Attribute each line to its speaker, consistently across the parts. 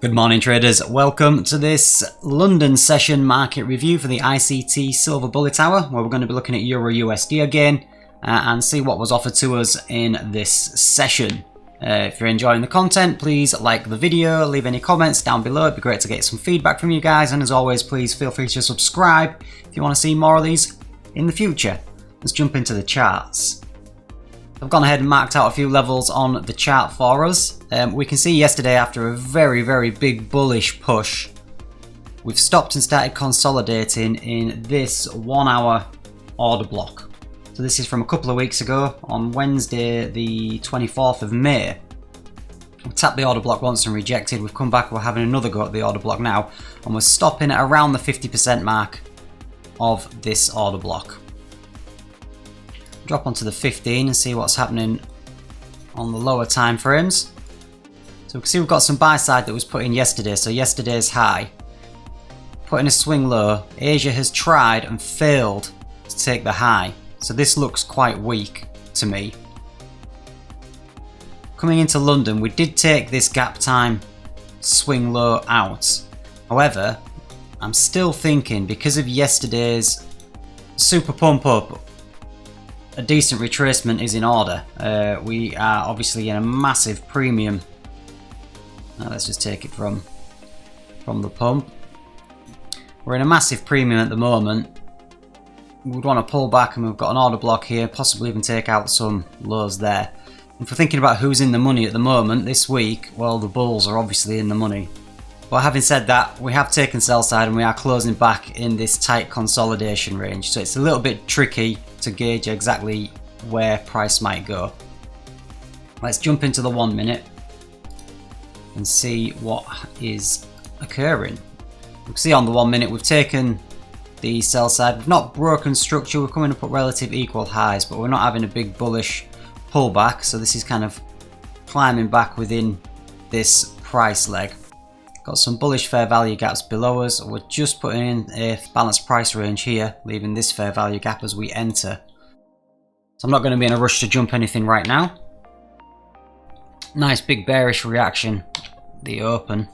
Speaker 1: Good morning traders, welcome to this London session market review for the ICT Silver Bullet hour, where we're going to be looking at EURUSD again and see what was offered to us in this session. If you're enjoying the content, please like the video, leave any comments down below. It'd be great to get some feedback from you guys, and as always, please feel free to subscribe if you want to see more of these in the future. Let's jump into the charts. I've gone ahead and marked out a few levels on the chart for us. We can see yesterday, after a very big bullish push, we've stopped and started consolidating in this 1 hour order block. So this is from a couple of weeks ago on Wednesday the 24th of May. We tapped the order block once and rejected. We've come back, we're having another go at the order block now, and we're stopping at around the 50% mark of this order block. Drop onto the 15 and see what's happening on the lower time frames. So we can see we've got some buy side that was put in yesterday, so yesterday's high. Put in a swing low. Asia has tried and failed to take the high, so this looks quite weak to me. Coming into London, we did take this gap time swing low out. However, I'm still thinking, because of yesterday's super pump up, a decent retracement is in order. We are obviously in a massive premium. Now let's just take it from the pump. We're in a massive premium at the moment. We'd want to pull back, and we've got an order block here, possibly even take out some lows there. If we're thinking about who's in the money at the moment this week, well, the bulls are obviously in the money. But having said that, we have taken sell side and we are closing back in this tight consolidation range, so it's a little bit tricky to gauge exactly where price might go. Let's jump into the 1 minute and see what is occurring. You can see on the 1 minute we've taken the sell side. We've not broken structure, we're coming up at relative equal highs, but we're not having a big bullish pullback, so this is kind of climbing back within this price leg. Got some bullish fair value gaps below us. We're just putting in a balanced price range here, leaving this fair value gap as we enter. So I'm not going to be in a rush to jump anything right now. Nice big bearish reaction, the open.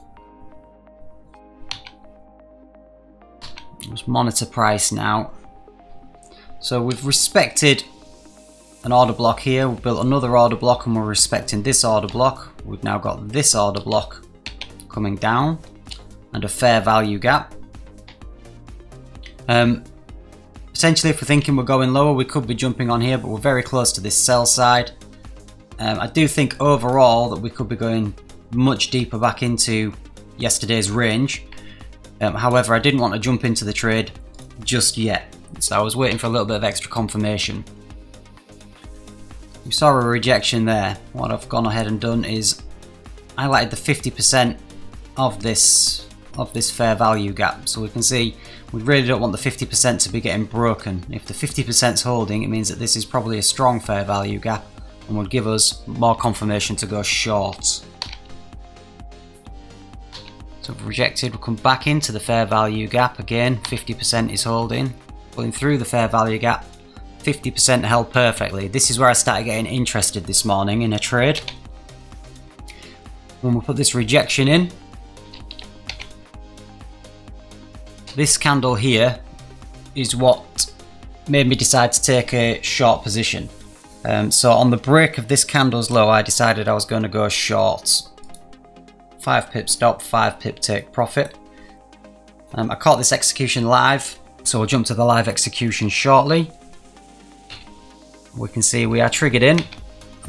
Speaker 1: Let's monitor price now. So we've respected an order block here. We've built another order block, and we're respecting this order block. We've now got this order block coming down and a fair value gap. Potentially, if we're thinking we're going lower, we could be jumping on here, but we're very close to this sell side. I do think overall that we could be going much deeper back into yesterday's range. However, I didn't want to jump into the trade just yet, so I was waiting for a little bit of extra confirmation. We saw a rejection there. What I've gone ahead and done is highlighted the 50% of this fair value gap, so we can see we really don't want the 50% to be getting broken. If the 50% is holding, it means that this is probably a strong fair value gap and will give us more confirmation to go short. So we've rejected, we'll come back into the fair value gap again. 50% is holding, pulling through the fair value gap. 50% held perfectly. This is where I started getting interested this morning in a trade. When we put this rejection in, this candle here is what made me decide to take a short position. So on the break of this candle's low, I decided I was going to go short. 5 pip stop, 5 pip take profit. I caught this execution live, so we'll jump to the live execution shortly. We can see we are triggered in.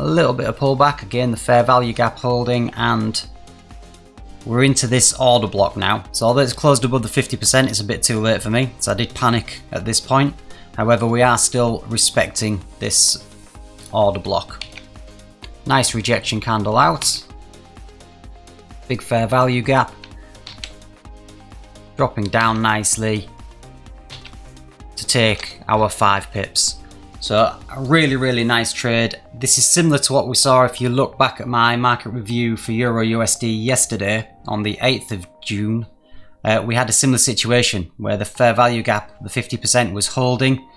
Speaker 1: A little bit of pullback, again the fair value gap holding, and we're into this order block now. So although it's closed above the 50%, it's a bit too late for me, so I did panic at this point. However, we are still respecting this order block. Nice rejection candle out. Big fair value gap. Dropping down nicely to take our 5 pips. So a really nice trade. This is similar to what we saw if you look back at my market review for EURUSD yesterday on the 8th of June. We had a similar situation where the fair value gap, the 50%, was holding,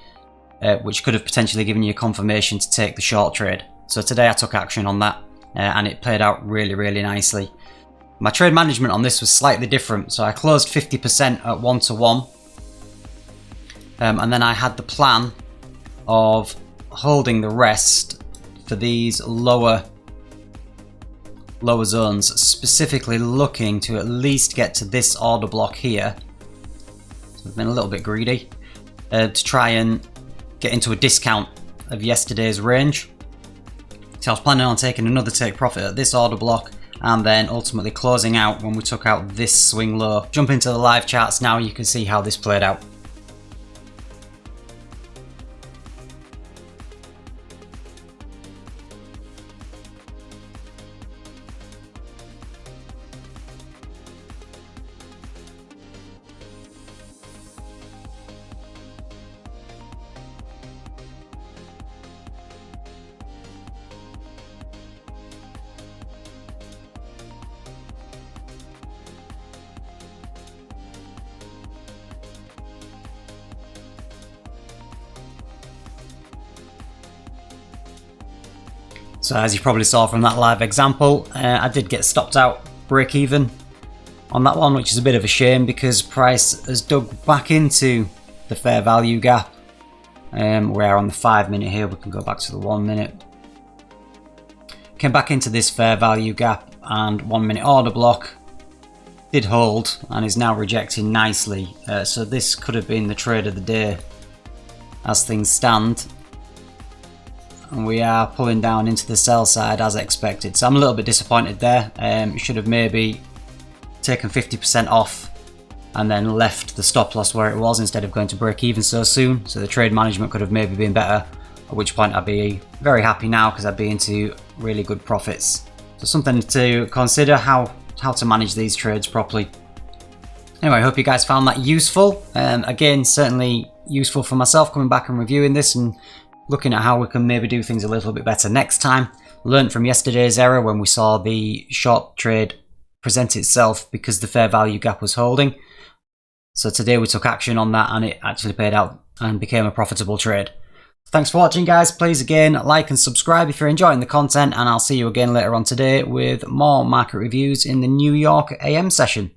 Speaker 1: which could have potentially given you confirmation to take the short trade. So today I took action on that and it played out really nicely. My trade management on this was slightly different, so I closed 50% at 1 to 1, and then I had the plan of holding the rest for these lower zones, specifically looking to at least get to this order block here. So I've been a little bit greedy to try and get into a discount of yesterday's range. So I was planning on taking another take profit at this order block and then ultimately closing out when we took out this swing low. Jump into the live charts now, you can see how this played out. So as you probably saw from that live example, I did get stopped out break even on that one, which is a bit of a shame because price has dug back into the fair value gap. We're on the 5 minute here, we can go back to the 1 minute. Came back into this fair value gap and 1 minute order block. Did hold and is now rejecting nicely. So this could have been the trade of the day as things stand. And we are pulling down into the sell side as expected. So I'm a little bit disappointed there. Should have maybe taken 50% off and then left the stop loss where it was instead of going to break even so soon. So the trade management could have maybe been better, at which point I'd be very happy now because I'd be into really good profits. So something to consider, how to manage these trades properly. Anyway, I hope you guys found that useful. Again, certainly useful for myself coming back and reviewing this and looking at how we can maybe do things a little bit better next time. Learned from yesterday's error when we saw the short trade present itself because the fair value gap was holding. So today we took action on that and it actually paid out and became a profitable trade. Thanks for watching, guys. Please again like and subscribe if you're enjoying the content, and I'll see you again later on today with more market reviews in the New York AM session.